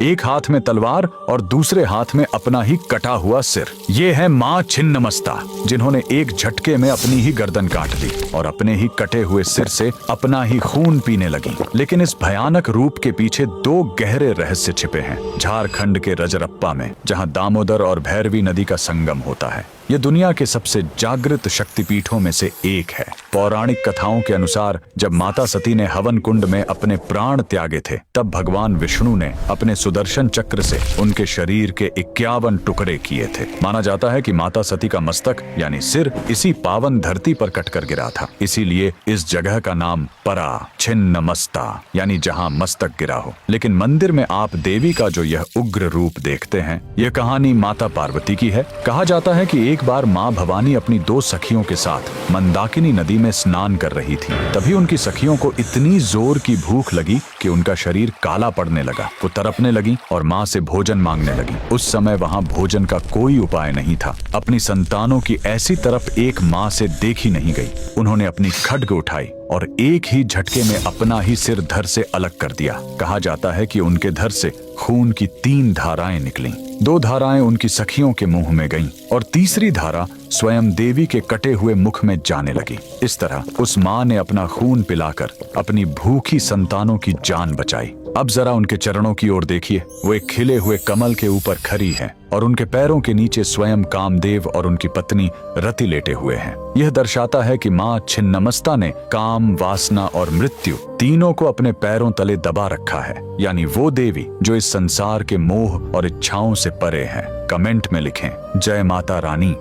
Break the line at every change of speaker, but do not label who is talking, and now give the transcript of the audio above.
एक हाथ में तलवार और दूसरे हाथ में अपना ही कटा हुआ सिर। ये है माँ छिन्नमस्ता, जिन्होंने एक झटके में अपनी ही गर्दन काट दी और अपने ही कटे हुए सिर से अपना ही खून पीने लगी। लेकिन इस भयानक रूप के पीछे दो गहरे रहस्य छिपे हैं। झारखंड के रजरप्पा में, जहाँ दामोदर और भैरवी नदी का संगम होता है, ये दुनिया के सबसे जागृत शक्तिपीठों में से एक है। पौराणिक कथाओं के अनुसार जब माता सती ने हवन कुंड में अपने प्राण त्यागे थे, तब भगवान विष्णु ने अपने सुदर्शन चक्र से उनके शरीर के 51 टुकड़े किए थे। माना जाता है कि माता सती का मस्तक यानी सिर इसी पावन धरती पर कटकर गिरा था। इसीलिए इस जगह का नाम परा छिन्नमस्ता यानी जहाँ मस्तक गिरा हो। लेकिन मंदिर में आप देवी का जो यह उग्र रूप देखते हैं, यह कहानी माता पार्वती की है। कहा जाता है कि एक बार माँ भवानी अपनी 2 सखियों के साथ मंदाकिनी नदी में स्नान कर रही थी। तभी उनकी सखियों को इतनी जोर की भूख लगी कि उनका शरीर काला पड़ने लगा। वो तड़पने लगी और माँ से भोजन मांगने लगी। उस समय वहाँ भोजन का कोई उपाय नहीं था। अपनी संतानों की ऐसी तरफ एक माँ से देखी नहीं गई। उन्होंने अपनी खड्ग उठाई और एक ही झटके में अपना ही सिर धड़ से अलग कर दिया। कहा जाता है कि उनके धड़ से खून की 3 धाराएं निकलीं। 2 धाराएं उनकी सखियों के मुंह में गईं और तीसरी धारा स्वयं देवी के कटे हुए मुख में जाने लगी। इस तरह उस माँ ने अपना खून पिलाकर अपनी भूखी संतानों की जान बचाई। अब जरा उनके चरणों की ओर देखिए। वो एक खिले हुए कमल के ऊपर खड़ी है और उनके पैरों के नीचे स्वयं कामदेव और उनकी पत्नी रति लेटे हुए हैं। यह दर्शाता है कि माँ छिन्नमस्ता ने काम, वासना और मृत्यु तीनों को अपने पैरों तले दबा रखा है। यानी वो देवी जो इस संसार के मोह और इच्छाओं से परे है। कमेंट में लिखें, जय माता रानी।